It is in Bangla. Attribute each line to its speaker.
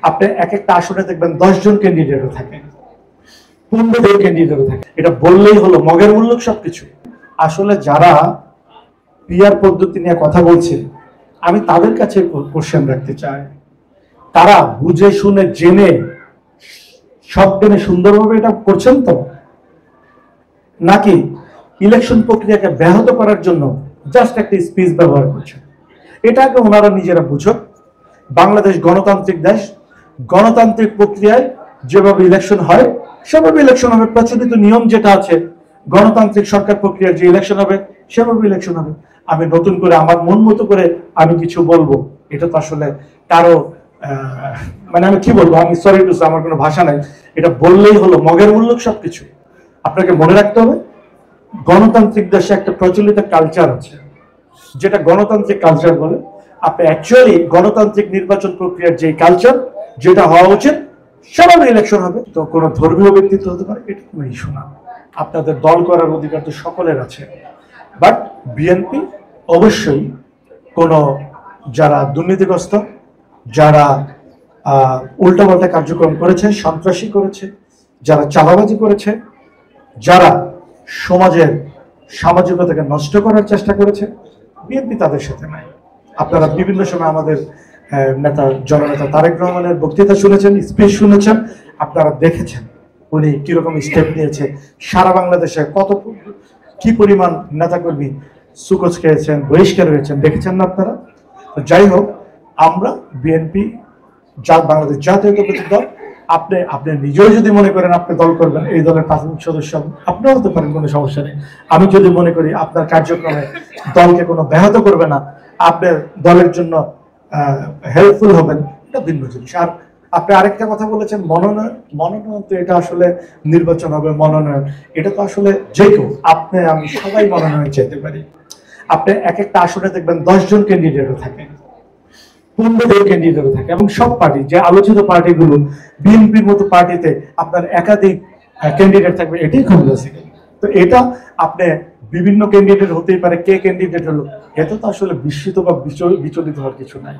Speaker 1: আপনি এক একটা আসনে দেখবেন 10 জন ক্যান্ডিডেটও থাকে, 15 জন ক্যান্ডিডেটও থাকে। এটা বললেই হলো মগের মূল্য সবকিছু। আসলে যারা পিআর পদ্ধতি নিয়ে কথা বলছে, আমি তাদের কাছে কোশ্চেন রাখতে চাই, তারা বুঝে শুনে জেনে সব টেনে সুন্দরভাবে এটা করছেন তো, নাকি ইলেকশন প্রক্রিয়াকে ব্যাহত করার জন্য জাস্ট একটা স্পিচ ব্যবহার করছেন? এটাকে ওনারা নিজেরা বুঝুক। বাংলাদেশ গণতান্ত্রিক দেশ, গণতান্ত্রিক প্রক্রিয়ায় যেভাবে ইলেকশন হয় সেভাবে ইলেকশন হবে। প্রচলিত নিয়ম যেটা আছে, গণতান্ত্রিক সরকার প্রক্রিয়ার যে ইলেকশন হবে সেভাবে ইলেকশন হবে। আমি নতুন করে আমার মন মতো করে আমি কিছু বলবো, এটা তো আসলে কারো মানে আমি কি বলবো, আমি সরি টু সে, আমার কোনো ভাষা নাই। এটা বললেই হলো মগের মূল্য সবকিছু। আপনাকে মনে রাখতে হবে, গণতান্ত্রিক দেশে একটা প্রচলিত কালচার আছে, যেটা গণতান্ত্রিক কালচার বলে। আপনি অ্যাকচুয়ালি গণতান্ত্রিক নির্বাচন প্রক্রিয়ার যে কালচার, যেটা হওয়া উচিত সেভাবে ইলেকশন হবে। তো কোনো ধর্মীয় ব্যক্তিত্ব হতে পারে, এটা কোনো ইস্যু না। আপনাদের দল করার অধিকার তো সকলের আছে। বাট বিএনপি অবশ্যই কোনো যারা দুর্নীতিগ্রস্ত, যারা উল্টাপাল্টা কার্যক্রম করেছে, সন্ত্রাসী করেছে, যারা চাঁদাবাজি করেছে, যারা সমাজের সামাজিকতাকে নষ্ট করার চেষ্টা করেছে, বিএনপি তাদের সাথে নাই। আপনারা বিভিন্ন সময় আমাদের নেতা জননেতা তারেক রহমানের বক্তৃতা শুনেছেন, স্পিচ শুনেছেন, আপনারা দেখেছেন উনি কিরকম স্টেপ নিয়েছে। সারা বাংলাদেশে কি পরিমাণ নেতাকর্মী সুকোচ খেয়েছেন, বহিষ্কার হয়েছেন, দেখেছেন না আপনারা? যাই হোক, আমরা বিএনপি বাংলাদেশ জাতীয়তাবাদী দল। আপনি নিজেও যদি মনে করেন আপনি দল করবেন, এই দলের প্রাথমিক সদস্য আপনিও হতে পারেন, কোনো সমস্যা নেই। আমি যদি মনে করি আপনার কার্যক্রমে দলকে কোনো ব্যাহত করবে না, আপনার দলের জন্য হেল্পফুল হবেন, এটা ভিন্ন জিনিস। আর আপনি আরেকটা কথা বলেছেন, মনোনয়ন তো এটা আসলে নির্বাচন হবে, মনোনয়ন এটা তো আসলে যে কেউ, আপনি আমি সবাই মনোনয়ন চাইতে পারি। আপনি এক একটা আসনে দেখবেন 10 জন ক্যান্ডিডেটও থাকে, 15 জন ক্যান্ডিডেটও থাকে, এবং সব পার্টি যে আলোচিত পার্টিগুলো, বিএনপির মতো পার্টিতে আপনার একাধিক ক্যান্ডিডেট থাকবে, এটাই খুব লজিক্যাল। তো এটা আপনি বিভিন্ন ক্যান্ডিডেট হতেই পারে, কে ক্যান্ডিডেট হলো, এতে তো আসলে বিস্মিত বা বিচলিত হওয়ার কিছু নাই।